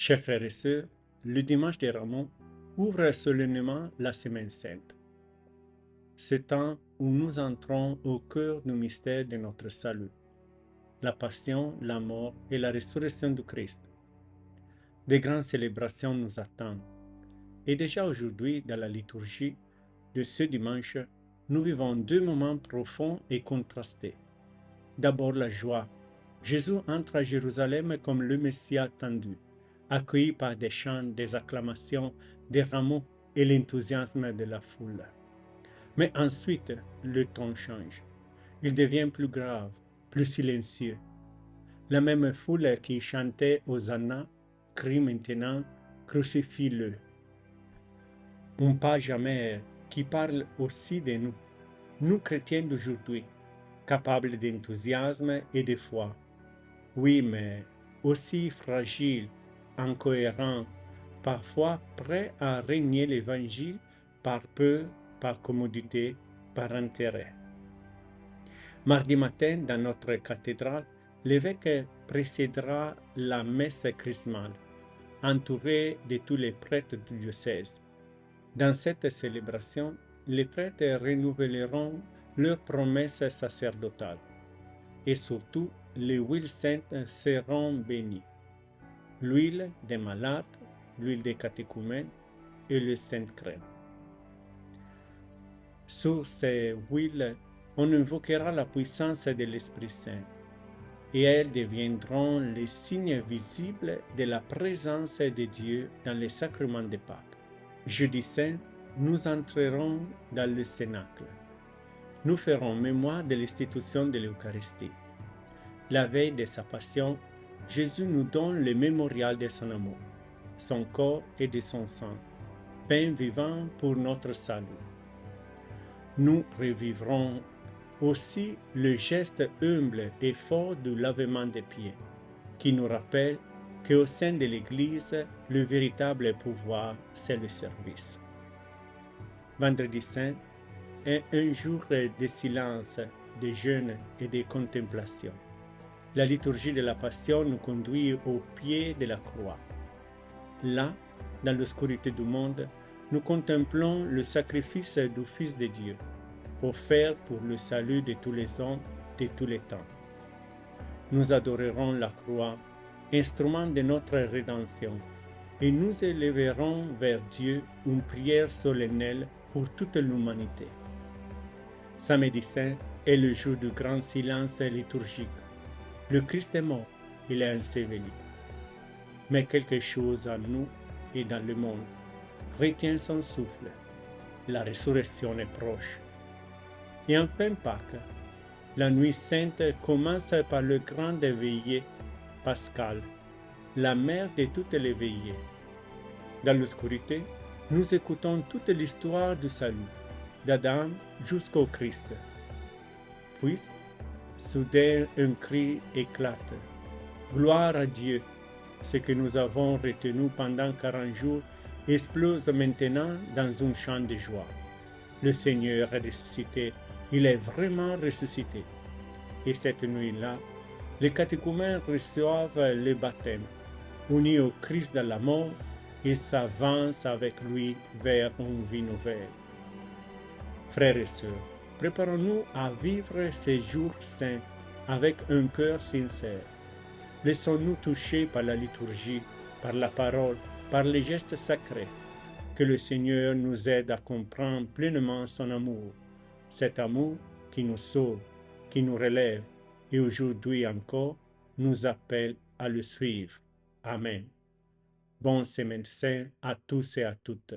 Chers frères et sœurs, le dimanche des Rameaux ouvre solennellement la Semaine Sainte. Ce temps où nous entrons au cœur du mystère de notre salut, la passion, la mort et la résurrection du Christ. Des grandes célébrations nous attendent. Et déjà aujourd'hui, dans la liturgie de ce dimanche, nous vivons deux moments profonds et contrastés. D'abord la joie. Jésus entre à Jérusalem comme le Messie attendu, accueilli par des chants, des acclamations, des rameaux et l'enthousiasme de la foule. Mais ensuite, le ton change. Il devient plus grave, plus silencieux. La même foule qui chantait Hosanna crie maintenant Crucifie-le. Un pas jamais qui parle aussi de nous, nous chrétiens d'aujourd'hui, capables d'enthousiasme et de foi. Oui, mais aussi fragiles, incohérents, parfois prêts à régner l'Évangile par peur, par commodité, par intérêt. Mardi matin, dans notre cathédrale, l'évêque précédera la messe chrismale, entouré de tous les prêtres du diocèse. Dans cette célébration, les prêtres renouvelleront leurs promesses sacerdotales et surtout les huiles saintes seront bénies. L'huile des malades, l'huile des catéchumènes et le sainte crème. Sur ces huiles, on invoquera la puissance de l'Esprit Saint et elles deviendront les signes visibles de la présence de Dieu dans les sacrements de Pâques. Jeudi Saint, nous entrerons dans le Cénacle. Nous ferons mémoire de l'institution de l'Eucharistie. La veille de sa passion, Jésus nous donne le mémorial de son amour, son corps et de son sang, pain vivant pour notre salut. Nous revivrons aussi le geste humble et fort du lavement des pieds, qui nous rappelle qu'au sein de l'Église, le véritable pouvoir, c'est le service. Vendredi Saint est un jour de silence, de jeûne et de contemplation. La liturgie de la Passion nous conduit au pied de la croix. Là, dans l'obscurité du monde, nous contemplons le sacrifice du Fils de Dieu, offert pour le salut de tous les hommes de tous les temps. Nous adorerons la croix, instrument de notre rédemption, et nous élèverons vers Dieu une prière solennelle pour toute l'humanité. Samedi Saint est le jour du grand silence liturgique. Le Christ est mort, il est enseveli. Mais quelque chose en nous et dans le monde retient son souffle. La résurrection est proche. Et enfin Pâques, la nuit sainte commence par le grand veillée pascal, la mère de toutes les veillées. Dans l'obscurité, nous écoutons toute l'histoire du salut, d'Adam jusqu'au Christ. Puis, soudain, un cri éclate. Gloire à Dieu! Ce que nous avons retenu pendant 40 jours explose maintenant dans un chant de joie. Le Seigneur est ressuscité. Il est vraiment ressuscité. Et cette nuit-là, les catéchumènes reçoivent le baptême. Unis au Christ dans la mort, ils s'avancent avec lui vers une vie nouvelle. Frères et sœurs, préparons-nous à vivre ces jours saints avec un cœur sincère. Laissons-nous toucher par la liturgie, par la parole, par les gestes sacrés. Que le Seigneur nous aide à comprendre pleinement son amour, cet amour qui nous sauve, qui nous relève et aujourd'hui encore nous appelle à le suivre. Amen. Bonne Semaine Sainte à tous et à toutes.